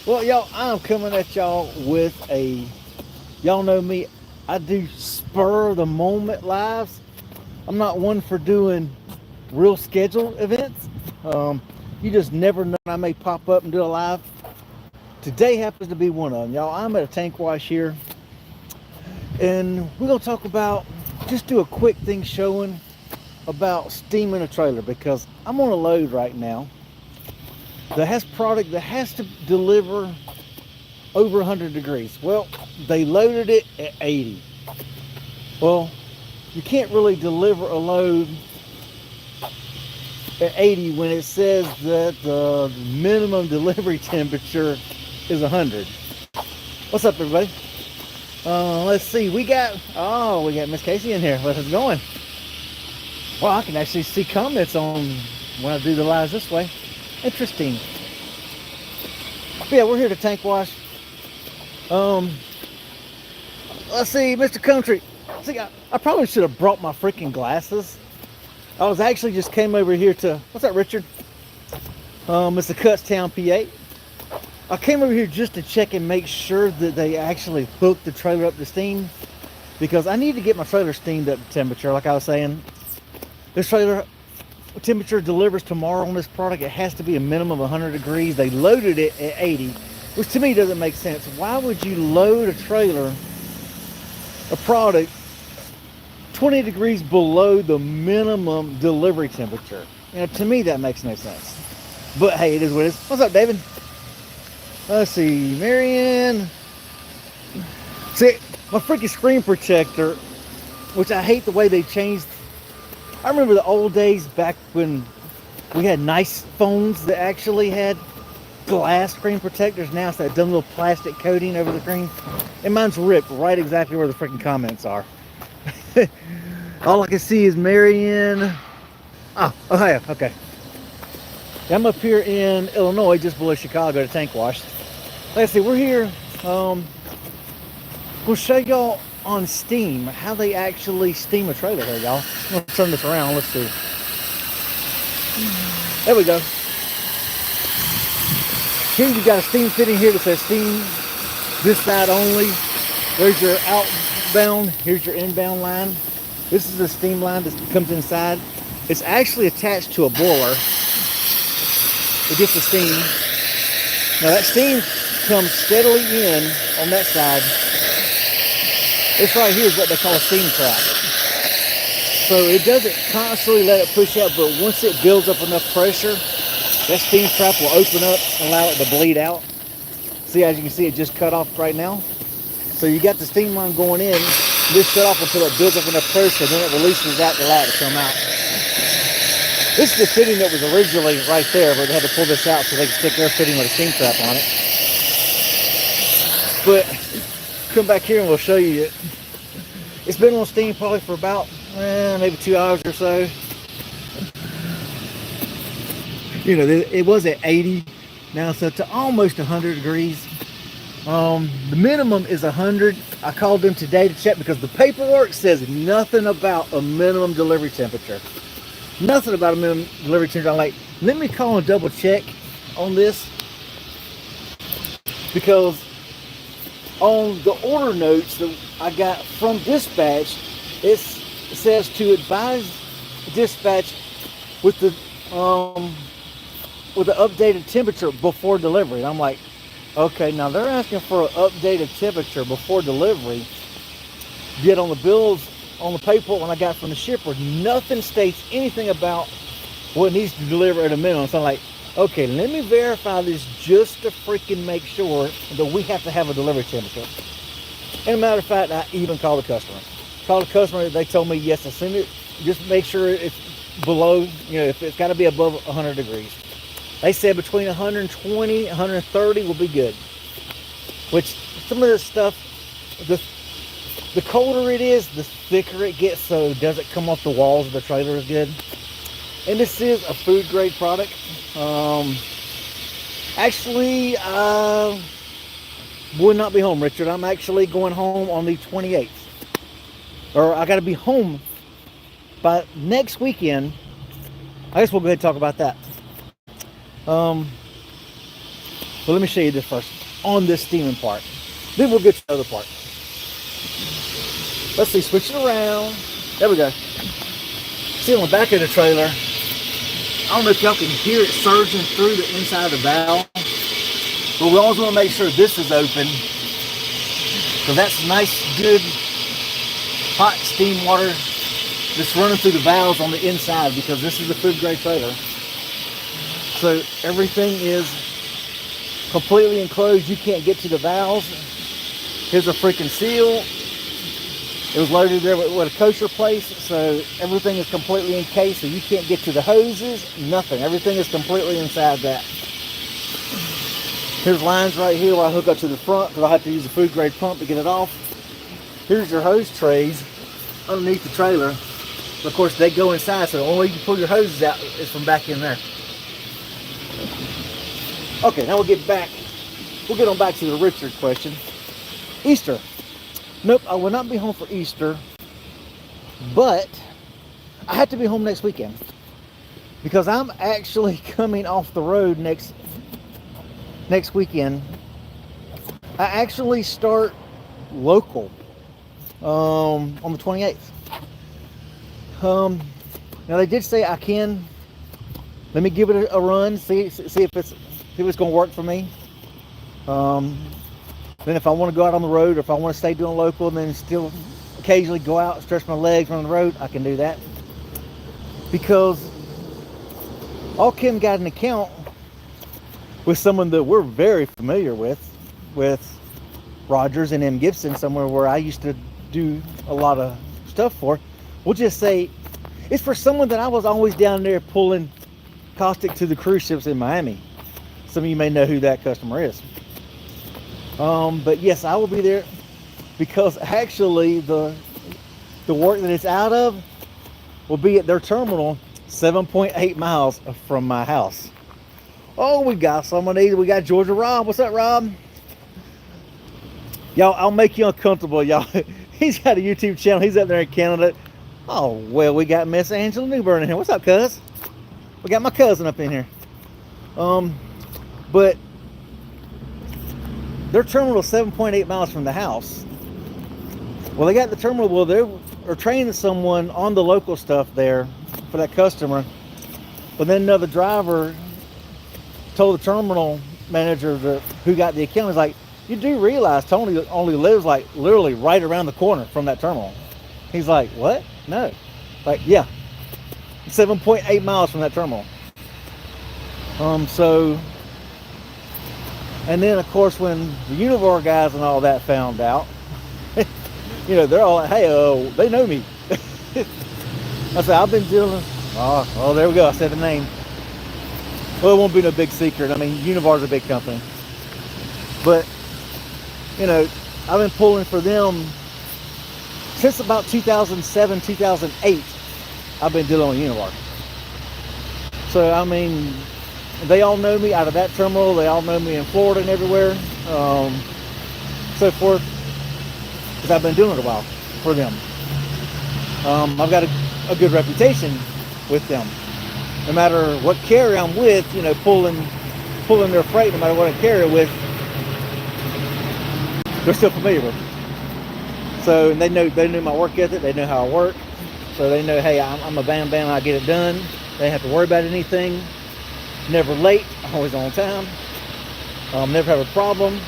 Well, y'all, I'm coming at y'all with y'all know me, I do spur of the moment lives. I'm not one for doing real scheduled events. Um, you just never know when I may pop up and do a live. Today happens to be one of them, y'all. I'm at a tank wash here, and we're gonna talk about just do a quick thing showing about steaming a trailer because I'm on a load right now that has product that has to deliver over 100 degrees. Well, they loaded it at 80. Well, you can't really deliver a load at 80 when it says that the minimum delivery temperature is 100. What's up, everybody? Let's see. We got Miss Casey in here. How's it going? Well, I can actually see comments on when I do the lives this way. Interesting. But yeah, we're here to tank wash. Um, let's see, Mr. Country. See, I probably should have brought my freaking glasses. I was actually just came over here to, what's up, Richard? It's the Cutstown, PA. I came over here just to check and make sure that they actually hooked the trailer up to steam because I need to get my trailer steamed up to temperature. Like I was saying, this trailer temperature delivers tomorrow on this product. It has to be a minimum of 100 degrees. They loaded it at 80, which to me doesn't make sense. Why would you load a trailer, a product, 20 degrees below the minimum delivery temperature? You know, to me that makes no sense. But hey, it is what it is. What's up, David? Let's see, Marianne. See, my freaking screen protector, which I hate the way they changed. I remember the old days back when we had nice phones that actually had glass screen protectors. Now it's that dumb little plastic coating over the screen. And mine's ripped right exactly where the freaking comments are. All I can see is Marianne. Oh, yeah, okay. I'm up here in Illinois, just below Chicago, to tank wash. Let's see, we're here. We'll show y'all on Steam how they actually steam a trailer here, y'all. I'm gonna turn this around. Let's see. There we go. Here you got a steam fitting here that says steam this side only. There's your outbound. Here's your inbound line. This is a steam line that comes inside. It's actually attached to a boiler. It gets the steam. Now that steam comes steadily in on that side. This right here is what they call a steam trap. So it doesn't constantly let it push out, but once it builds up enough pressure, that steam trap will open up and allow it to bleed out. See, as you can see, it just cut off right now. So you got the steam line going in, this shut off until it builds up enough pressure, then it releases that to allow it to come out. This is the fitting that was originally right there, but they had to pull this out so they could stick their fitting with a steam trap on it. But come back here and we'll show you it. It's been on steam probably for about maybe 2 hours or so. You know, it was at 80. Now it's up to almost 100 degrees. The minimum is 100. I called them today to check because the paperwork says nothing about a minimum delivery temperature. Nothing about a minimum delivery temperature. I'm like, let me call and double check on this because on the order notes that I got from dispatch, it says to advise dispatch with the updated temperature before delivery. And I'm like, okay, now they're asking for an updated temperature before delivery. Yet on the bills, on the paperwork when I got from the shipper, nothing states anything about what needs to deliver at a minimum. So I'm like, okay, let me verify this just to freaking make sure that we have to have a delivery temperature. And a matter of fact, I even called the customer. Called the customer, they told me, yes, as soon as, just make sure it's below, you know, if it's got to be above 100 degrees. They said between 120, 130 will be good. Which some of this stuff, the colder it is, the thicker it gets, so it doesn't come off the walls of the trailer as good. And this is a food grade product. Actually, will not be home, Richard. I'm actually going home on the 28th. Or I got to be home by next weekend. I guess we'll go ahead and talk about that. But let me show you this first on this steaming part. Then we'll get to the other part. Let's see, switch it around. There we go. See, on the back of the trailer, I don't know if y'all can hear it surging through the inside of the valve, but we always want to make sure this is open, because that's nice, good, hot steam water that's running through the valves on the inside, because this is a food grade trailer. So everything is completely enclosed. You can't get to the valves. Here's a freaking seal. It was loaded there with a kosher place, so everything is completely encased, so you can't get to the hoses, nothing. Everything is completely inside that. Here's lines right here where I hook up to the front, because I have to use a food grade pump to get it off. Here's your hose trays underneath the trailer. Of course, they go inside, so the only way you can pull your hoses out is from back in there. Okay, now we'll get on back to the Richard question. Easter. Nope, I will not be home for Easter, but I have to be home next weekend, because I'm actually coming off the road next weekend. I actually start local on the 28th. Now they did say I can. Let me give it a run, see if it's going to work for me. Then if I want to go out on the road, or if I want to stay doing local and then still occasionally go out, stretch my legs, run on the road, I can do that. Because all Kim got an account with someone that we're very familiar with Rogers and M. Gibson, somewhere where I used to do a lot of stuff for. We'll just say it's for someone that I was always down there pulling caustic to the cruise ships in Miami. Some of you may know who that customer is. But yes, I will be there, because actually the work that it's out of will be at their terminal 7.8 miles from my house. Oh, we got someone. We got Georgia Rob. What's up, Rob? Y'all, I'll make you uncomfortable, y'all. He's got a YouTube channel. He's up there in Canada. Oh, well, we got Miss Angela Newburn in here. What's up, cuz? We got my cousin up in here. But their terminal is 7.8 miles from the house. Well, they got the terminal. Well, they're training someone on the local stuff there for that customer. But then another driver told the terminal manager who got the account, is like, you do realize Tony only lives like literally right around the corner from that terminal. He's like, what? No. Like, yeah, 7.8 miles from that terminal. And then, of course, when the Univar guys and all that found out, they're all like, hey, they know me. I said, I've been dealing. Oh, there we go. I said the name. Well, it won't be no big secret. I mean, Univar's a big company. But, I've been pulling for them since about 2007, 2008. I've been dealing with Univar. So, I mean, they all know me out of that terminal. They all know me in Florida and everywhere, so forth, because I've been doing it a while for them. I've got a good reputation with them. No matter what carrier I'm with, pulling their freight, no matter what I carry it with, they're still familiar with me. So, and they know my work ethic. They know how I work. So they know, hey, I'm a bam bam. I get it done. They don't have to worry about anything. Never late, always on time. Never have a problem.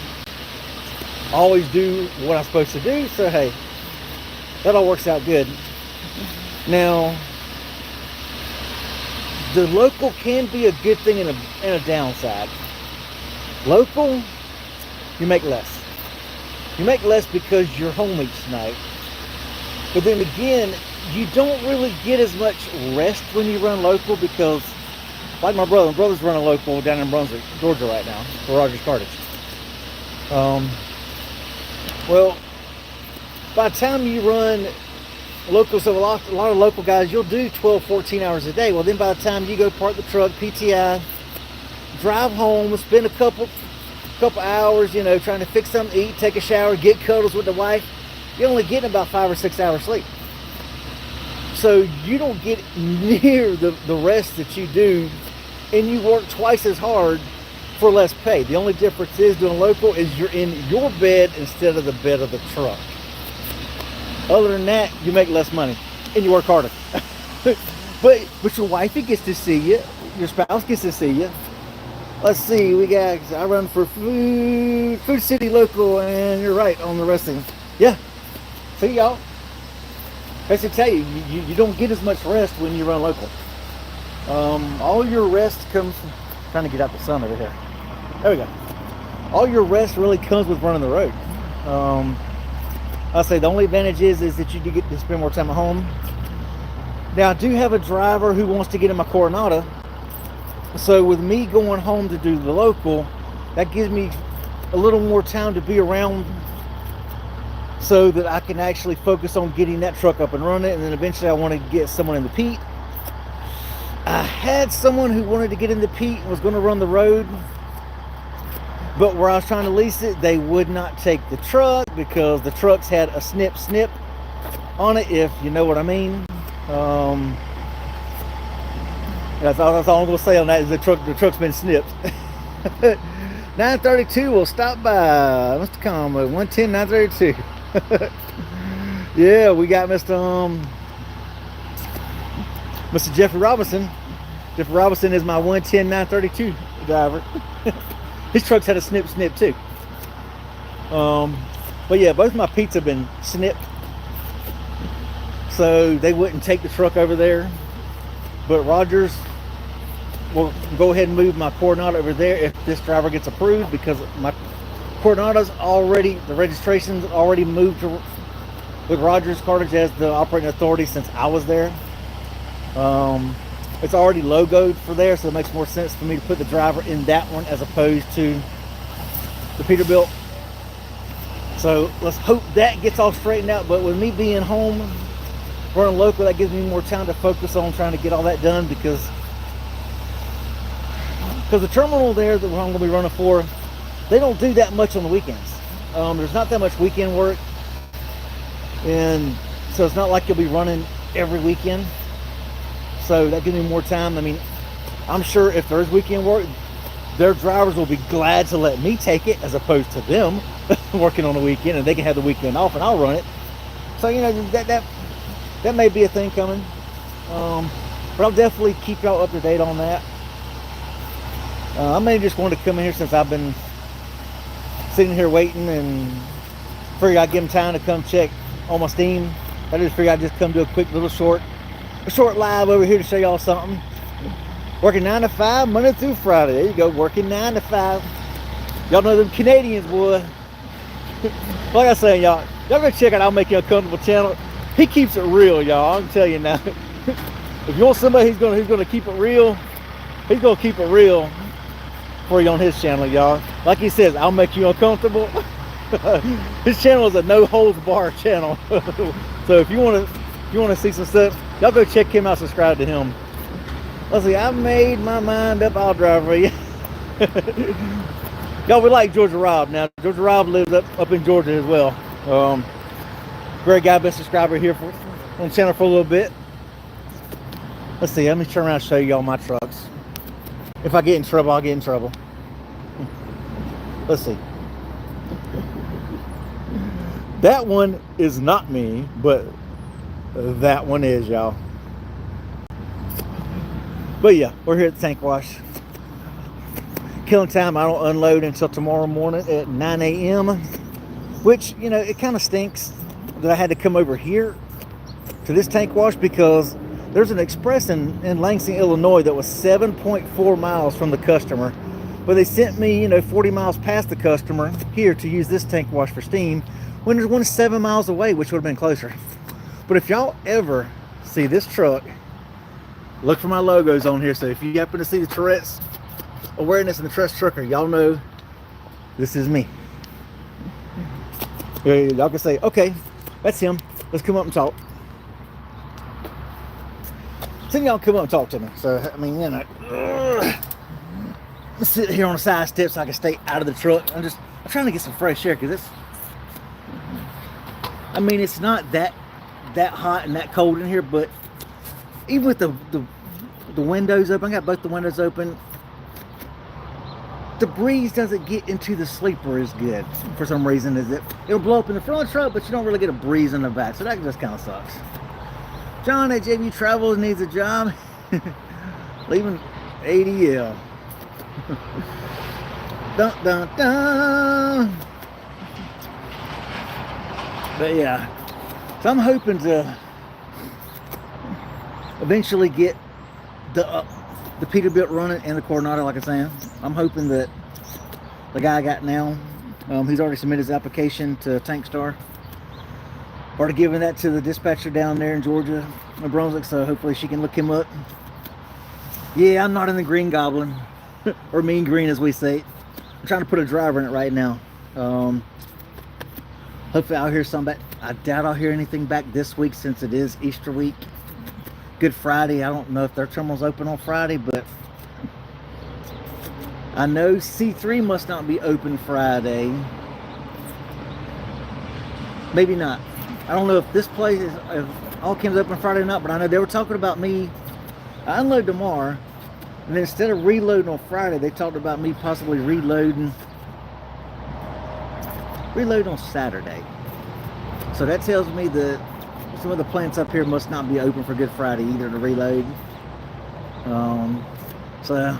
Always do what I'm supposed to do. So hey, that all works out good. Now, the local can be a good thing and a downside. Local, you make less. You make less because you're home each night. But then again, you don't really get as much rest when you run local, because like my brother's running local down in Brunswick, Georgia right now, for Rogers Cartage. Well, by the time you run local, so a lot of local guys, you'll do 12, 14 hours a day. Well, then by the time you go park the truck, PTI, drive home, spend a couple hours, trying to fix something to eat, take a shower, get cuddles with the wife, you're only getting about 5 or 6 hours sleep. So you don't get near the rest that you do, and you work twice as hard for less pay. The only difference is doing local is you're in your bed instead of the bed of the truck. Other than that, you make less money and you work harder. but your wifey gets to see you. Your spouse gets to see you. Let's see, I run for Food City Local, and you're right on the rest of them. Yeah, see y'all. I should tell you, you don't get as much rest when you run local. All your rest comes from, trying to get out the sun over here. There we go. All your rest really comes with running the road. I'll say the only advantage is that you do get to spend more time at home. Now I do have a driver who wants to get in my Coronado. So with me going home to do the local, that gives me a little more time to be around so that I can actually focus on getting that truck up and running. And then eventually I want to get someone in the Pete. I had someone who wanted to get in the Pete and was going to run the road, but where I was trying to lease it, they would not take the truck because the trucks had a snip on it, if you know what I mean. That's all I'm going to say on that is the truck's been snipped. 932 will stop by Mr. Combo 110 932. Yeah, we got Mr. Jeffrey Robinson. Jeffrey Robinson is my 110 932 driver. His truck's had a snip too. But yeah, both my Pete's have been snipped, so they wouldn't take the truck over there. But Rogers will go ahead and move my Coronado over there if this driver gets approved, because my Coronado's already, the registration's already moved to, with Rogers Cartage as the operating authority since I was there. It's already logoed for there, so it makes more sense for me to put the driver in that one as opposed to the Peterbilt. So let's hope that gets all straightened out. But with me being home, running local, that gives me more time to focus on trying to get all that done, because the terminal there that I'm going to be running for, they don't do that much on the weekends. There's not that much weekend work, and so it's not like you'll be running every weekend. So that gives me more time. I mean, I'm sure if there's weekend work, their drivers will be glad to let me take it as opposed to them working on the weekend, and they can have the weekend off and I'll run it. So, you know, that may be a thing coming. But I'll definitely keep y'all up to date on that. I may just want to come in here since I've been sitting here waiting, and figure I'd give them time to come check on my Steam. I just figure I'd just come do a quick little short live over here to show y'all something. Working 9 to 5 Monday through Friday. There you go, working 9 to 5. Y'all know them Canadians, boy. Like I say, y'all go check out I'll Make You Uncomfortable channel. He keeps it real, y'all. I'm telling you now. If you want somebody who's gonna keep it real, he's gonna keep it real for you on his channel, y'all. Like he says, I'll make you uncomfortable. His channel is a no holds bar channel. So if you want to see some stuff, y'all go check him out, subscribe to him. Let's see, I made my mind up, I'll drive for you. Y'all, we like Georgia Rob. Now Georgia Rob lives up in Georgia as well. Great guy, been a subscriber here on the channel for a little bit. Let's see, let me turn around and show y'all my trucks. If I get in trouble, I'll get in trouble. Let's see. That one is not me, but that one is, y'all. But yeah, we're here at the tank wash. Killing time. I don't unload until tomorrow morning at 9 a.m. Which, you know, it kind of stinks that I had to come over here to this tank wash, because there's an express in Lansing, Illinois that was 7.4 miles from the customer. But they sent me, you know, 40 miles past the customer here to use this tank wash for steam, when there's one 7 miles away, which would have been closer. But if y'all ever see this truck, look for my logos on here. So if you happen to see the Tourette's awareness and the Tourette's trucker, y'all know this is me. Y'all can say, okay, that's him. Let's come up and talk. So y'all come up and talk to me. So, I mean, you know, let's sit here on the side step so I can stay out of the truck. I'm trying to get some fresh air, because it's, I mean, it's not that hot and that cold in here, but even with the windows open, I got both the windows open, the breeze doesn't get into the sleeper as good for some reason. Is it'll blow up in the front of the truck, but you don't really get a breeze in the back, so that just kind of sucks. John at JV Travels needs a job. Leaving ADL. Dun, dun, dun. But yeah, so I'm hoping to eventually get the Peterbilt running and the Coronado, like I'm saying. I'm hoping that the guy I got now, he's already submitted his application to Tankstar. Already given that to the dispatcher down there in Georgia, New Brunswick, so hopefully she can look him up. Yeah, I'm not in the Green Goblin, or Mean Green as we say it. I'm trying to put a driver in it right now. Hopefully I'll hear some back. I doubt I'll hear anything back this week since it is Easter week. Good Friday. I don't know if their terminal's open on Friday, but I know C3 must not be open Friday. Maybe not. I don't know if this place is, if all Kim's open Friday or not, but I know they were talking about me. I unload tomorrow, and then instead of reloading on Friday, they talked about me possibly reloading on Saturday. So that tells me that some of the plants up here must not be open for Good Friday either to reload. So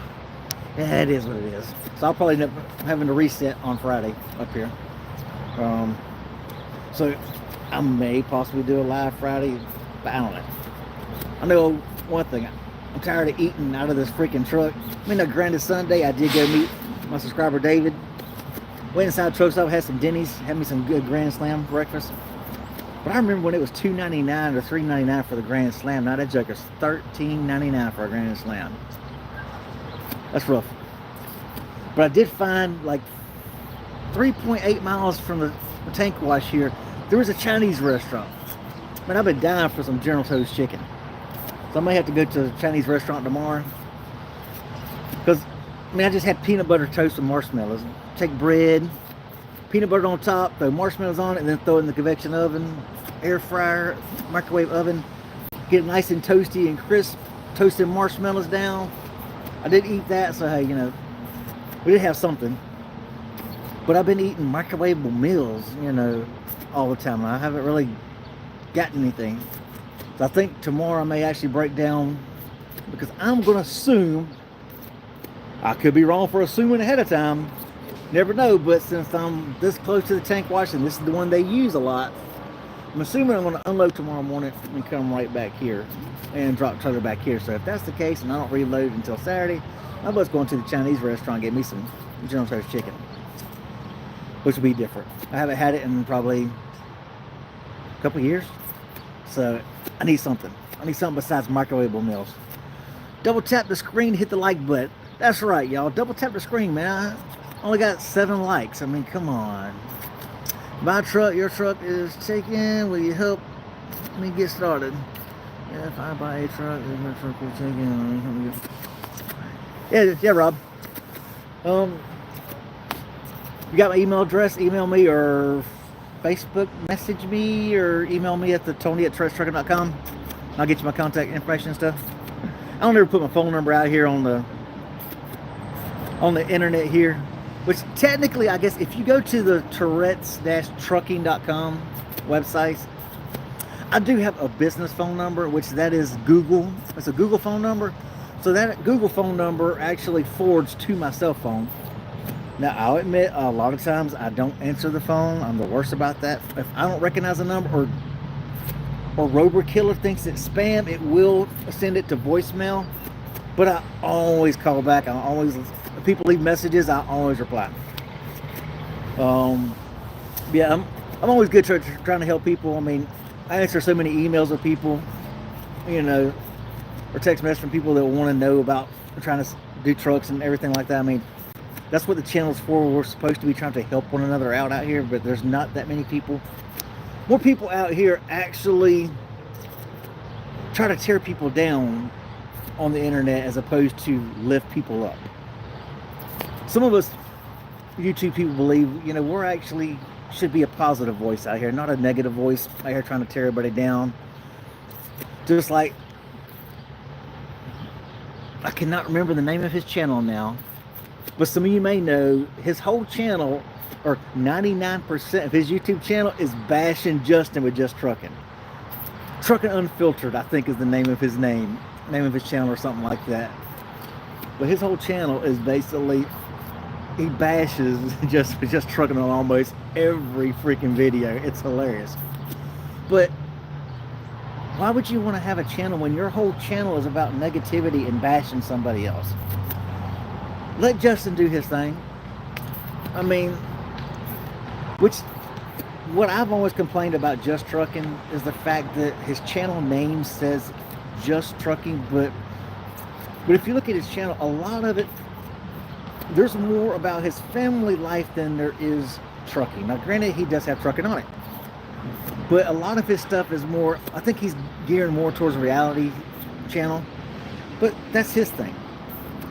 yeah, it is what it is. So I'll probably end up having to reset on Friday up here. So I may possibly do a live Friday, but I don't know. I know one thing. I'm tired of eating out of this freaking truck. I mean, granted, Sunday I did go meet my subscriber David. Went inside truck stop, had some Denny's, had me some good Grand Slam breakfast. But I remember when it was $2.99 or $3.99 for the Grand Slam. Now that joker's $13.99 for a Grand Slam. That's rough. But I did find like 3.8 miles from the tank wash here, there was a Chinese restaurant. Man, I've been dying for some General Tso's chicken. So I may have to go to a Chinese restaurant tomorrow. Because, I mean, I just had peanut butter toast with marshmallows. Take bread, peanut butter on top, throw marshmallows on it, and then throw it in the convection oven, air fryer, microwave oven. Get it nice and toasty and crisp. Toasted marshmallows down. I did eat that, so hey, you know, we did have something. But I've been eating microwavable meals, you know, all the time. I haven't really gotten anything. So I think tomorrow I may actually break down, because I'm going to assume, I could be wrong for assuming ahead of time, never know, but since I'm this close to the tank wash and this is the one they use a lot, I'm assuming I'm going to unload tomorrow morning and come right back here and drop the trailer back here. So if that's the case and I don't reload until Saturday, I'm just going to the Chinese restaurant and get me some General Tso's chicken, which will be different. I haven't had it in probably a couple of years, so I need something. I need something besides microwavable meals. Double tap the screen, hit the like button. That's right, y'all. Double tap the screen, man. I only got 7 likes. I mean, come on. My truck, your truck is taken. Will you help me get started? Yeah, if I buy a truck, my truck is taken. Yeah, Rob. You got my email address? Email me or Facebook message me or email me at the Tony@TouretteTrucking.com. I'll get you my contact information and stuff. I don't ever put my phone number out here on the internet here, which technically, I guess, if you go to the Tourette's-trucking.com website, I do have a business phone number, which that is Google. It's a Google phone number. So that Google phone number actually forwards to my cell phone. Now, I'll admit, a lot of times I don't answer the phone. I'm the worst about that. If I don't recognize a number or Roborkiller thinks it's spam, it will send it to voicemail. But I always call back. If people leave messages, I always reply. Yeah, I'm always good trying to help people. I mean, I answer so many emails of people, you know, or text messages from people that want to know about trying to do trucks and everything like that. I mean, that's what the channel's for. We're supposed to be trying to help one another out here, but there's not that many people. More people out here actually try to tear people down on the internet as opposed to lift people up. Some of us YouTube people believe, you know, we're actually should be a positive voice out here, not a negative voice out here trying to tear everybody down. Just like, I cannot remember the name of his channel now, But some of you may know his whole channel, or 99% of his YouTube channel, is bashing Justin with Just Trucking. Trucking Unfiltered, I think, is the name of his channel or something like that. But his whole channel is basically, he bashes just trucking on almost every freaking video. It's hilarious. But why would you want to have a channel when your whole channel is about negativity and bashing somebody else? Let Justin do his thing. I mean, what I've always complained about Just Trucking is the fact that his channel name says Just Trucking, but if you look at his channel, a lot of it, there's more about his family life than there is trucking. Now, granted, he does have trucking on it, but a lot of his stuff is more, I think he's gearing more towards a reality channel, but that's his thing.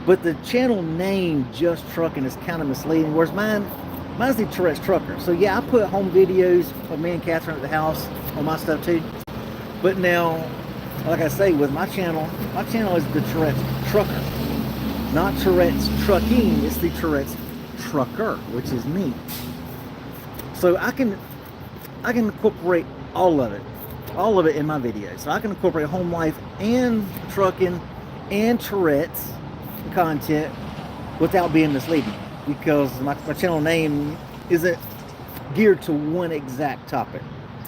But the channel name Just Trucking is kind of misleading, whereas mine's the Tourette's Trucker. So yeah, I put home videos of me and Catherine at the house on my stuff too. But now, like I say, with my channel is the Tourette's Trucker. Not Tourette's Trucking, it's the Tourette's Trucker, which is me. So I can incorporate all of it in my videos. So I can incorporate home life and trucking and Tourette's content without being misleading, because my channel name isn't geared to one exact topic.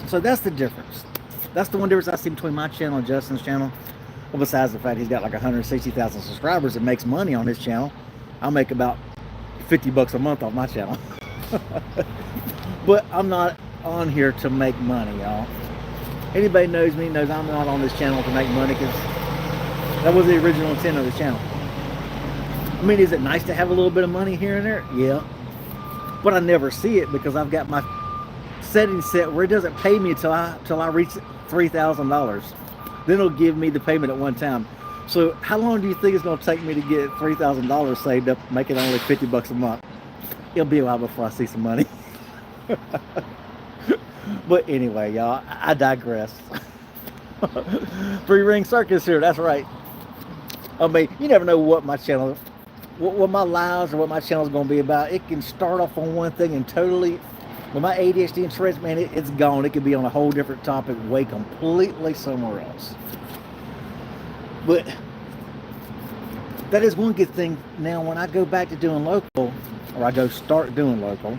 So that's the difference. That's the one difference I see between my channel and Justin's channel. Well, besides the fact he's got like 160,000 subscribers and makes money on his channel. I'll make about $50 a month off my channel. But I'm not on here to make money, y'all. Anybody knows me knows I'm not on this channel to make money, because that was the original intent of the channel. I mean, is it nice to have a little bit of money here and there? Yeah. But I never see it because I've got my settings set where it doesn't pay me till I reach $3,000. Then it'll give me the payment at one time. So how long do you think it's going to take me to get $3,000 saved up, making only $50 a month? It'll be a while before I see some money. But anyway, y'all, I digress. Free ring circus here, that's right. I mean, you never know what my channel, what my lives or what my channel is going to be about. It can start off on one thing and totally, with my ADHD and Tourette's, man, it's gone. It could be on a whole different topic, way completely somewhere else. But that is one good thing. Now, when I go back to doing local, or I go start doing local,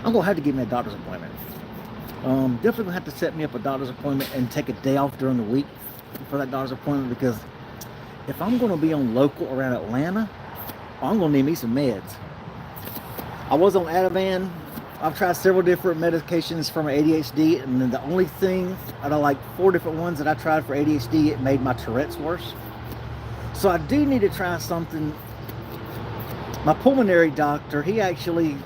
I'm going to have to get me a doctor's appointment. Definitely going to have to set me up a doctor's appointment and take a day off during the week for that doctor's appointment, because if I'm going to be on local around Atlanta, I'm going to need me some meds. I was on Ativan. I've tried several different medications for my ADHD, and then the only thing, out of like 4 different ones that I tried for ADHD, it made my Tourette's worse. So I do need to try something. My pulmonary doctor, he actually,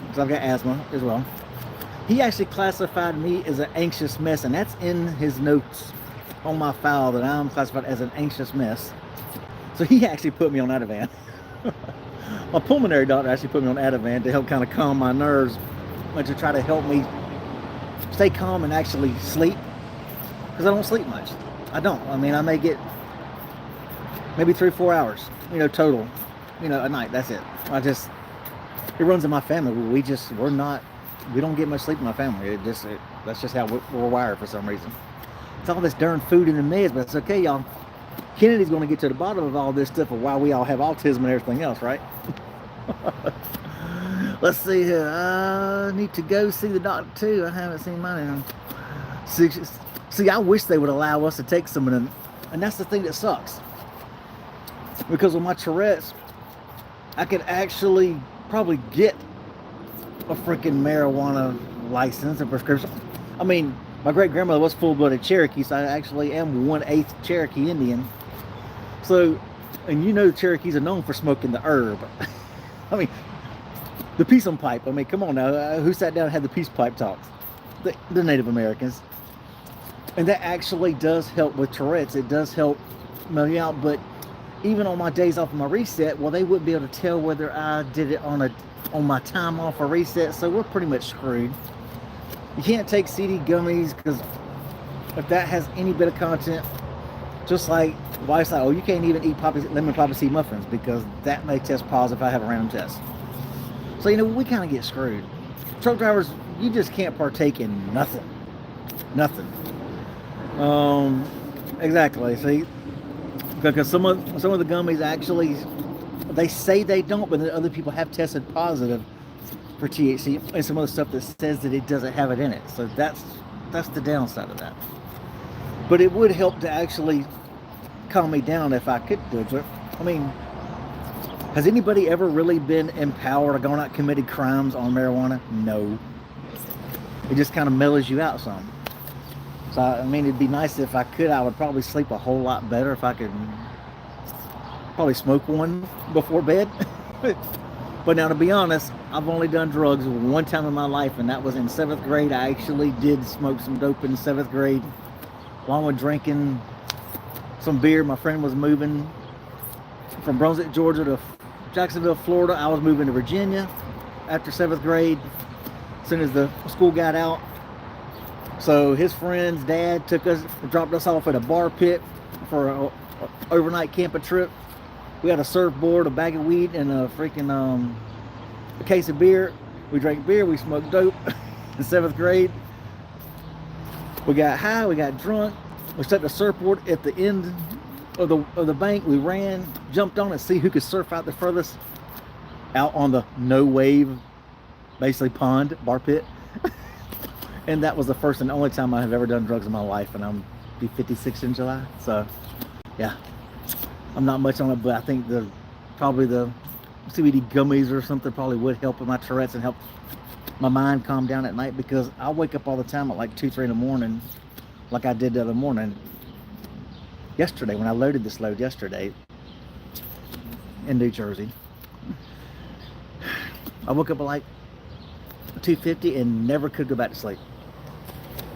because I've got asthma as well, he actually classified me as an anxious mess, and that's in his notes on my file, that I'm classified as an anxious mess. So he actually put me on Ativan. My pulmonary doctor actually put me on Ativan to help kind of calm my nerves, and to try to help me stay calm and actually sleep, because I don't sleep much. I don't. I mean, I may get maybe 3 or 4 hours, total, a night. That's it. It runs in my family. We don't get much sleep in my family. That's just how we're wired for some reason. It's all this darn food in the meds, but it's okay, y'all. Kennedy's going to get to the bottom of all this stuff of why we all have autism and everything else, right? Let's see here. I need to go see the doctor too. I haven't seen mine in. See, I wish they would allow us to take some of them, and that's the thing that sucks. Because with my Tourette's, I could actually probably get a freaking marijuana license and prescription. I mean, my great-grandmother was full-blooded Cherokee, so I actually am 1/8 Cherokee Indian. So, and Cherokees are known for smoking the herb. I mean, the peace pipe. I mean, come on now. Who sat down and had the peace pipe talks? The Native Americans. And that actually does help with Tourette's. It does help mellow me out. But even on my days off of my reset, well, they wouldn't be able to tell whether I did it on my time off or reset. So we're pretty much screwed. You can't take CD gummies, because if that has any bit of content, Just like wife's like, oh, you can't even eat lemon poppy seed muffins because that may test positive if I have a random test. So, you know, we kind of get screwed. Truck drivers, you just can't partake in nothing. Nothing. Exactly. See, because some of the gummies actually, they say they don't, but then other people have tested positive for THC and some other stuff that says that it doesn't have it in it. So that's the downside of that. But it would help to actually calm me down if I could do it. I mean, has anybody ever really been empowered or gone out and committed crimes on marijuana? No. It just kind of mellows you out some. So, I mean, it'd be nice if I could. I would probably sleep a whole lot better if I could probably smoke one before bed. But now, to be honest, I've only done drugs one time in my life, and that was in 7th grade. I actually did smoke some dope in 7th grade, along with drinking some beer. My friend was moving from Brunswick, Georgia to Jacksonville, Florida. I was moving to Virginia after 7th grade, as soon as the school got out. So his friend's dad dropped us off at a bar pit for an overnight camping trip. We had a surfboard, a bag of weed, and a freaking a case of beer. We drank beer, we smoked dope in 7th grade. We got high, we got drunk. We set the surfboard at the end of the bank. We ran, jumped on it, see who could surf out the furthest out on the no wave, basically pond, bar pit. And that was the first and only time I have ever done drugs in my life, and I'm be 56 in July. So yeah, I'm not much on it, but I think probably the CBD gummies or something probably would help with my Tourette's and help my mind calm down at night, because I wake up all the time at like 2, 3 in the morning, like I did the other morning yesterday when I loaded this load yesterday in New Jersey. I woke up at like 2:50 and never could go back to sleep.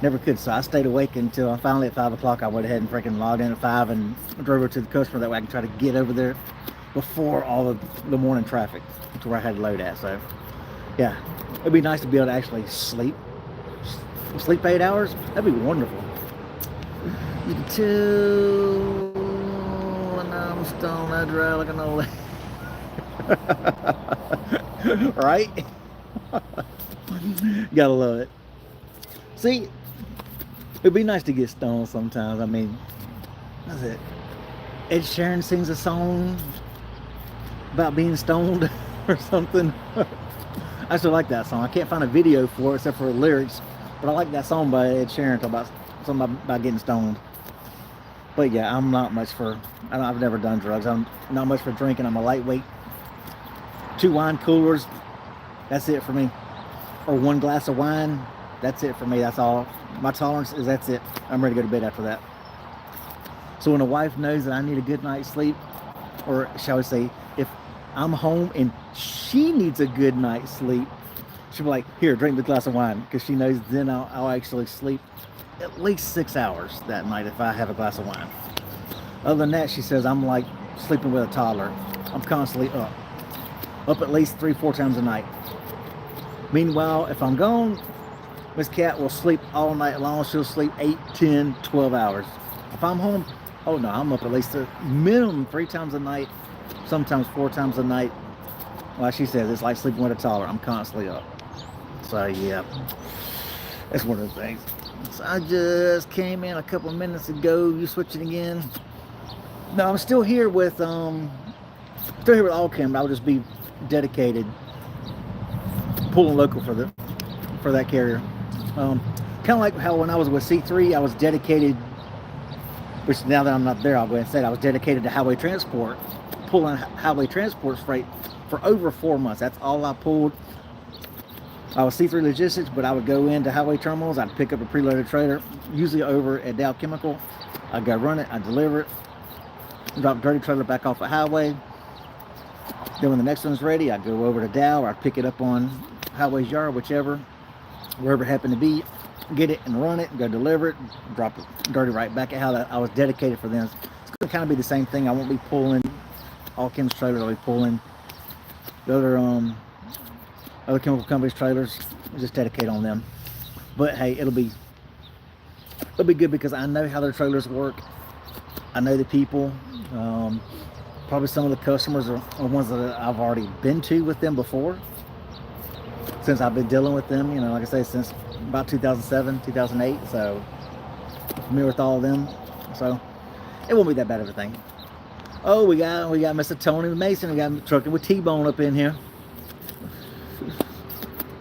Never could. So I stayed awake until finally at 5 o'clock. I went ahead and freaking logged in at 5 and drove over to the customer. That way I can try to get over there before all of the morning traffic to where I had to load at. So yeah, it'd be nice to be able to actually sleep 8 hours. That'd be wonderful. You can tell when I'm stoned, I drive like an old lady. Right? Gotta love it. See, it'd be nice to get stoned sometimes. I mean, that's it. Ed Sheeran sings a song about being stoned or something. I still like that song. I can't find a video for it except for the lyrics, but I like that song by Ed Sheeran about something about getting stoned. But yeah, I'm not much for, I've never done drugs. I'm not much for drinking. I'm a lightweight. 2 wine coolers, that's it for me. Or 1 glass of wine, that's it for me. That's all. My tolerance is that's it. I'm ready to go to bed after that. So when a wife knows that I need a good night's sleep, or shall we say, if I'm home and she needs a good night's sleep, she'll be like, here, drink the glass of wine, because she knows then I'll actually sleep at least 6 hours that night if I have a glass of wine. Other than that, she says I'm like sleeping with a toddler. I'm constantly up at least 3-4 times a night. Meanwhile, if I'm gone, Miss Cat will sleep all night long. She'll sleep 8, 10, 12 hours. If I'm home, oh no, I'm up at least a minimum 3 times a night, sometimes 4 times a night. Like she says, it's like sleeping with a toddler. I'm constantly up. So yeah, that's one of the things. So I just came in a couple of minutes ago. You switching again? No, I'm still here with Allchem, but I'll just be dedicated pulling local for that carrier. Kind of like how when I was with C3, I was dedicated, which now that I'm not there, I'll go ahead and say it, I was dedicated to highway transport, pulling highway transport freight for over 4 months. That's all I pulled. I was C3 Logistics, but I would go into highway terminals. I'd pick up a preloaded trailer, usually over at Dow Chemical. I'd go run it, I'd deliver it, drop the dirty trailer back off the highway. Then when the next one's ready, I'd go over to Dow, or I'd pick it up on Highway's yard, wherever it happened to be, get it and run it, and go deliver it, drop it dirty right back at how I was dedicated for them. It's going to kind of be the same thing. I won't be pulling Allchem's trailers. I'll be pulling the other chemical companies' trailers. I'll just dedicate on them. But hey, it'll be good because I know how their trailers work. I know the people. Probably some of the customers are ones that I've already been to with them before. Since I've been dealing with them, like I say, since about 2007, 2008. So I'm familiar with all of them. So it won't be that bad of a thing. Oh, we got Mr. Tony Mason. We got Trucking with T-Bone up in here.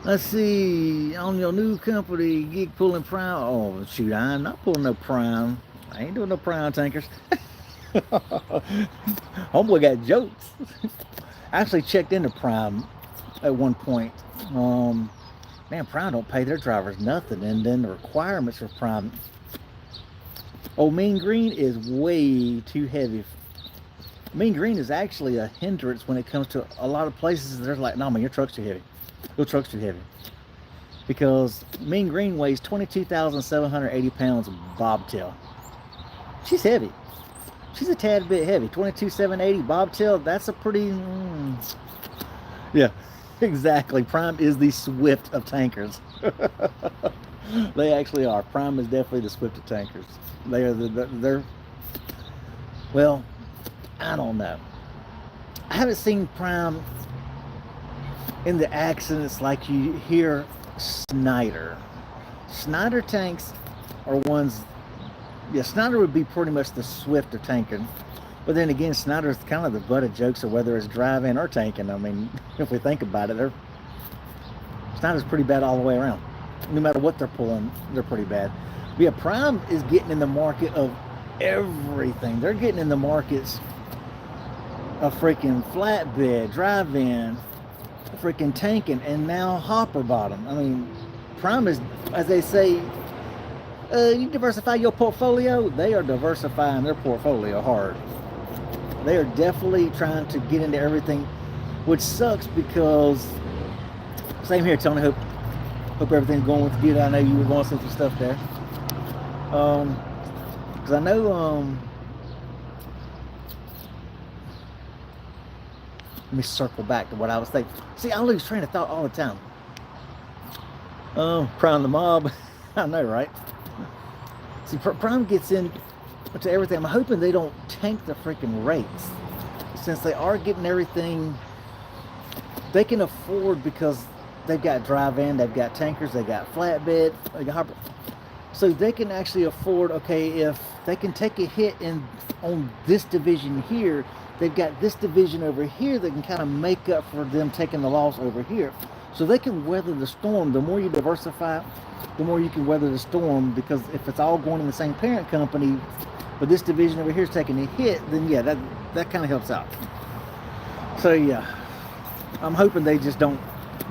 Let's see, on your new company, Gig Pulling Prime. Oh, shoot, I'm not pulling no prime. I ain't doing no prime tankers. Homeboy got jokes. I actually checked into Prime at one point. Man, Prime don't pay their drivers nothing, and then the requirements for Prime. Oh, Mean Green is way too heavy. Mean Green is actually a hindrance when it comes to a lot of places. They're like, no, man, your truck's too heavy. Your truck's too heavy. Because Mean Green weighs 22,780 pounds bobtail. She's heavy. She's a tad bit heavy. 22,780 bobtail, that's a pretty... Yeah, exactly. Prime is the Swift of tankers. They actually are. Prime is definitely the Swift of tankers. They are they're... Well, I don't know. I haven't seen Prime in the accidents like you hear Snyder. Snyder tanks are ones... Yeah, Snyder would be pretty much the Swift of tanking. But then again, Snyder's kind of the butt of jokes of whether it's driving or tanking. I mean, if we think about it, Snyder's pretty bad all the way around. No matter what they're pulling, they're pretty bad. But yeah, Prime is getting in the market of everything. They're getting in the markets of freaking flatbed, drive-in, freaking tanking, and now hopper bottom. I mean, Prime is, as they say, you diversify your portfolio. They are diversifying their portfolio hard. They are definitely trying to get into everything, which sucks because, same here, Tony. Hope everything's going with you. I know you were going through some stuff there. Because I know, let me circle back to what I was thinking. See, I lose train of thought all the time. Prime the mob. I know, right? See, Prime gets in to everything. I'm hoping they don't tank the freaking rates. Since they are getting everything they can afford, because they've got drive-in, they've got tankers, they got flatbed, they got hopper. So they can actually afford, okay, if they can take a hit on this division here, they've got this division over here that can kind of make up for them taking the loss over here. So they can weather the storm. The more you diversify, the more you can weather the storm, because if it's all going in the same parent company, but this division over here is taking a hit, then yeah, that kind of helps out. So yeah, I'm hoping they just don't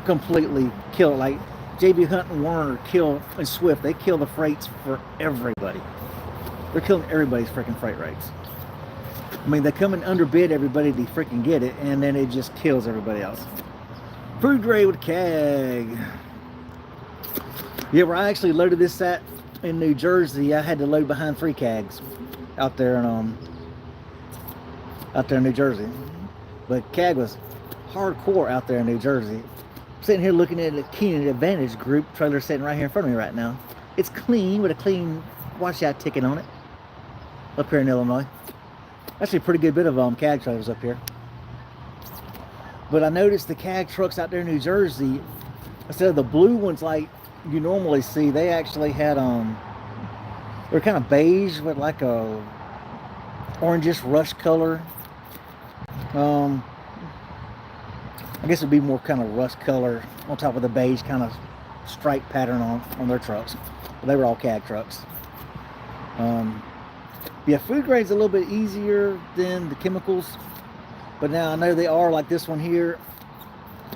completely kill it. Like JB Hunt and Warner and Swift, they kill the freights for everybody. They're killing everybody's freaking freight rates. I mean, they come and underbid everybody to freaking get it, and then it just kills everybody else. Food grade with CAG. Yeah, where I actually loaded this at in New Jersey, I had to load behind 3 CAGs out there in New Jersey. But CAG was hardcore out there in New Jersey. I'm sitting here looking at the Keenan Advantage Group trailer sitting right here in front of me right now. It's clean with a clean washout ticket on it up here in Illinois. Actually a pretty good bit of CAG trailers up here. But I noticed the CAG trucks out there in New Jersey, instead of the blue ones like you normally see, they actually had they're kind of beige with like a orangish rust color. I guess it'd be more kind of rust color on top of the beige kind of stripe pattern on their trucks. But they were all CAG trucks. Yeah, food grade's a little bit easier than the chemicals, but now I know they are like this one here.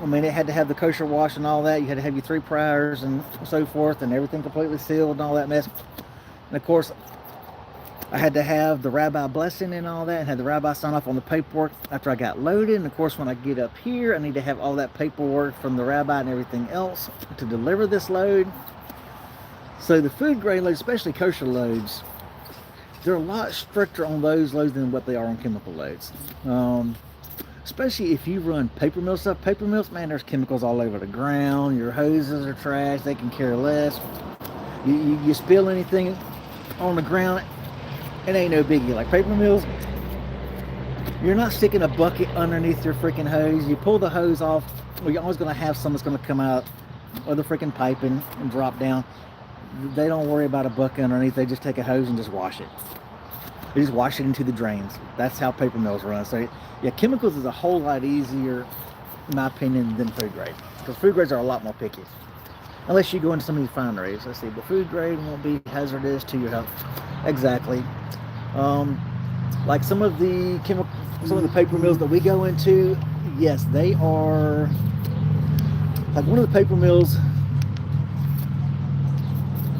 I mean, it had to have the kosher wash and all that. You had to have your 3 priors and so forth, and everything completely sealed and all that mess. And of course, I had to have the rabbi blessing and all that, and had the rabbi sign off on the paperwork after I got loaded. And of course, when I get up here, I need to have all that paperwork from the rabbi and everything else to deliver this load. So the food grade loads, especially kosher loads, they're a lot stricter on those loads than what they are on chemical loads. Especially if you run paper mill stuff. Paper mills, man, there's chemicals all over the ground. Your hoses are trash. They can care less. You spill anything on the ground, It ain't no biggie. Like paper mills, you're not sticking a bucket underneath your freaking hose. You pull the hose off, well, you're always going to have some that's going to come out of the freaking piping and drop down. They don't worry about a bucket underneath. They just take a hose and just wash it. They just wash it into the drains. That's how paper mills run. So yeah, chemicals is a whole lot easier, in my opinion, than food grade. Because food grades are a lot more picky. Unless you go into some of these refineries. Let's see, the food grade won't be hazardous to your health. Exactly. Like some of the paper mills that we go into, yes, they are. Like one of the paper mills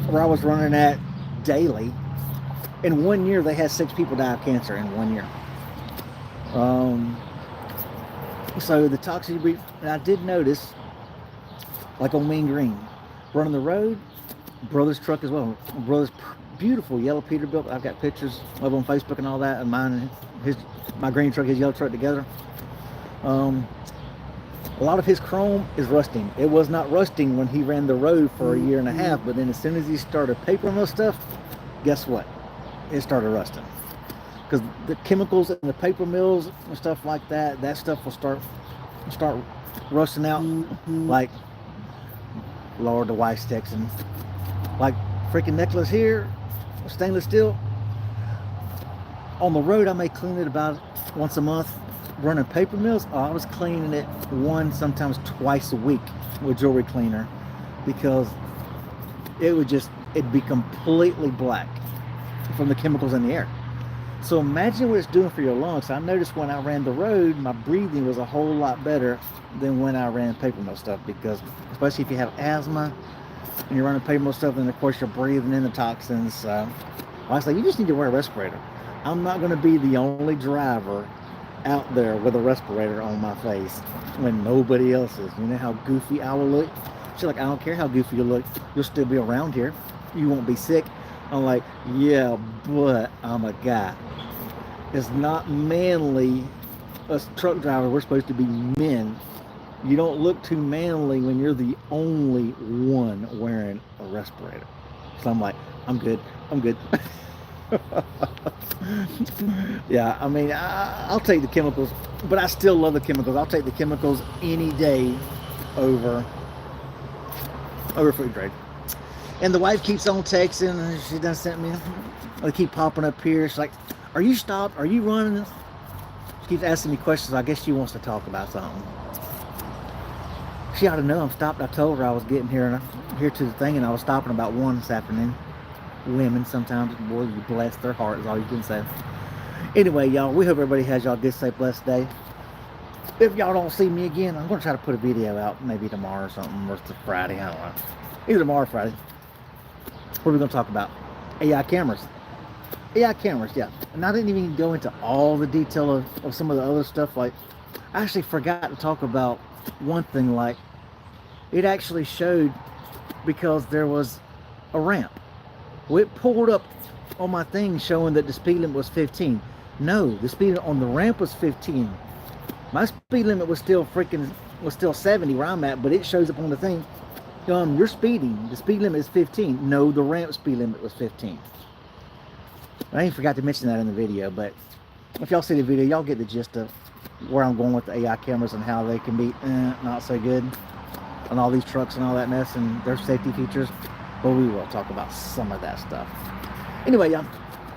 where I was running at daily, in 1 year they had 6 people die of cancer in 1 year. So the toxicity, and I did notice, like on Mean Green, running the road, brother's truck as well. Brother's beautiful yellow Peterbilt. I've got pictures of on Facebook and all that, and mine and my green truck, his yellow truck together. A lot of his chrome is rusting. It was not rusting when he ran the road for a year and a half, but then as soon as he started paper mill stuff, guess what? It started rusting. Because the chemicals in the paper mills and stuff like that, that stuff will start rusting out. Like, Lord, the wife's texting. Like freaking necklace here, stainless steel. On the road, I may clean it about once a month. Running paper mills, I was cleaning it once, sometimes twice a week with jewelry cleaner, because it'd be completely black from the chemicals in the air. So imagine what it's doing for your lungs. I noticed when I ran the road, my breathing was a whole lot better than when I ran paper mill stuff, because especially if you have asthma and you're running paper mill stuff, then of course you're breathing in the toxins. I was like, you just need to wear a respirator. I'm not going to be the only driver out there with a respirator on my face when nobody else is. You know how goofy I will look? She's like, I don't care how goofy you look, you'll still be around here, you won't be sick. I'm like, yeah, but I'm a guy. It's not manly. Us truck drivers, we're supposed to be men. You don't look too manly when you're the only one wearing a respirator. So I'm like, I'm good. Yeah, I mean, I'll take the chemicals, but I still love the chemicals. I'll take the chemicals any day over food grade. And the wife keeps on texting. She done sent me. They keep popping up here. She's like, "Are you stopped? Are you running?" She keeps asking me questions. I guess she wants to talk about something. She ought to know I'm stopped. I told her I was getting here to the thing, and I was stopping about 1 this afternoon. Women sometimes, boy, you bless their heart is all you can say. Anyway, y'all, we hope everybody has y'all a good, safe, blessed day. If y'all don't see me again, I'm going to try to put a video out maybe tomorrow or something, or it's Friday, I don't know. Either tomorrow or Friday. What are we going to talk about? AI cameras. AI cameras, yeah. And I didn't even go into all the detail of some of the other stuff. Like, I actually forgot to talk about one thing. Like, it actually showed, because there was a ramp. Well, it pulled up on my thing showing that the speed limit was 15. No, the speed limit on the ramp was 15. My speed limit was still 70 where I'm at, but it shows up on the thing. You're speeding. The speed limit is 15. No, the ramp speed limit was 15. I even forgot to mention that in the video, but if y'all see the video, y'all get the gist of where I'm going with the AI cameras and how they can be not so good on all these trucks and all that mess and their safety features. But we will talk about some of that stuff. Anyway, y'all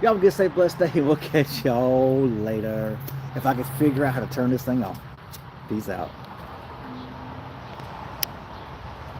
have a good, safe, blessed day. We'll catch y'all later. If I can figure out how to turn this thing off. Peace out.